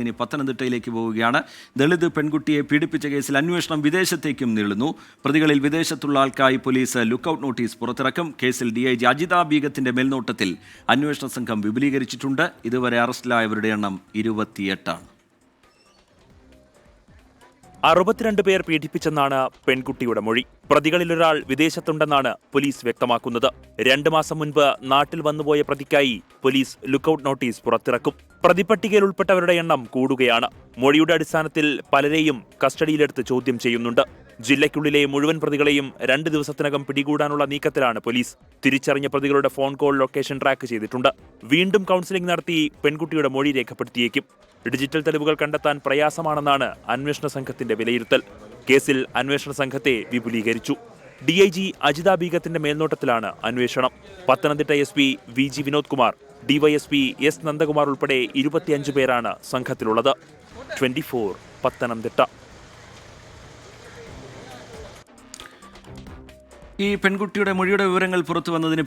ഇനി പത്തനംതിട്ടയിലേക്ക് പോവുകയാണ്. ദളിത് പെൺകുട്ടിയെ പീഡിപ്പിച്ച കേസിൽ അന്വേഷണം വിദേശത്തേക്കും നീളുന്നു. പ്രതികളിൽ വിദേശത്തുള്ള ആൾക്കായി പോലീസ് ലുക്കൌട്ട് നോട്ടീസ് പുറത്തിറക്കും. കേസിൽ DIG അജിത ബീഗത്തിന്റെ മേൽനോട്ടത്തിൽ അന്വേഷണ സംഘം വിപുലീകരിച്ചിട്ടുണ്ട്. ഇതുവരെ അറസ്റ്റിലായവരുടെ എണ്ണം 28 ആണ്. 62 പേർ പീഡിപ്പിച്ചെന്നാണ് പെൺകുട്ടിയുടെ മൊഴി. പ്രതികളിലൊരാൾ വിദേശത്തുണ്ടെന്നാണ് പോലീസ് വ്യക്തമാക്കുന്നത്. 2 മാസം മുൻപ് നാട്ടിൽ വന്നുപോയ പ്രതിക്കായി പോലീസ് ലുക്കൌട്ട് നോട്ടീസ് പുറത്തിറക്കും. പ്രതിപട്ടികയിൽ ഉൾപ്പെട്ടവരുടെ എണ്ണം കൂടുകയാണ്. മൊഴിയുടെ അടിസ്ഥാനത്തിൽ പലരെയും കസ്റ്റഡിയിലെടുത്ത് ചോദ്യം ചെയ്യുന്നുണ്ട്. ജില്ലയ്ക്കുള്ളിലെ മുഴുവൻ പ്രതികളെയും 2 ദിവസത്തിനകം പിടികൂടാനുള്ള നീക്കത്തിലാണ് പോലീസ്. തിരിച്ചറിഞ്ഞ പ്രതികളുടെ ഫോൺ കോൾ ലൊക്കേഷൻ ട്രാക്ക് ചെയ്തിട്ടുണ്ട്. വീണ്ടും കൗൺസിലിംഗ് നടത്തി പെൺകുട്ടിയുടെ മൊഴി രേഖപ്പെടുത്തിയേക്കും. ഡിജിറ്റൽ തെളിവുകൾ കണ്ടെത്താൻ പ്രയാസമാണെന്നാണ് അന്വേഷണ സംഘത്തിന്റെ വിലയിരുത്തൽ. കേസിൽ അന്വേഷണ സംഘത്തെ വിപുലീകരിച്ചു. DIG അജിത ബീഗത്തിന്റെ മേൽനോട്ടത്തിലാണ് അന്വേഷണം. Pathanamthitta SP VG Vinod Kumar, DYSP S Nandakumar ഉൾപ്പെടെ 25 പേരാണ് സംഘത്തിലുള്ളത്. 24 പത്തനംതിട്ട. ഈ പെൺകുട്ടിയുടെ മൊഴിയുടെ വിവരങ്ങൾ പുറത്തു വന്നതിന്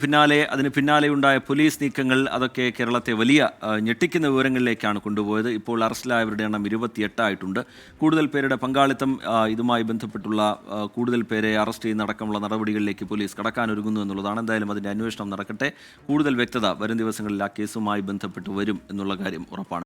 പിന്നാലെയുണ്ടായ പോലീസ് നീക്കങ്ങൾ അതൊക്കെ കേരളത്തെ വലിയ ഞെട്ടിക്കുന്ന വിവരങ്ങളിലേക്കാണ് കൊണ്ടുപോയത്. ഇപ്പോൾ അറസ്റ്റിലായവരുടെ എണ്ണം 28 ആയിട്ടുണ്ട്. കൂടുതൽ പേരുടെ പങ്കാളിത്തം, ഇതുമായി ബന്ധപ്പെട്ടുള്ള കൂടുതൽ പേരെ അറസ്റ്റ് ചെയ്യുന്ന അടക്കമുള്ള നടപടികളിലേക്ക് പോലീസ് കടക്കാനൊരുങ്ങുന്നു എന്നുള്ളതാണ്. എന്തായാലും അതിൻ്റെ അന്വേഷണം നടക്കട്ടെ. കൂടുതൽ വ്യക്തത വരും ദിവസങ്ങളിൽ ആ കേസുമായി ബന്ധപ്പെട്ട് വരും എന്നുള്ള കാര്യം ഉറപ്പാണ്.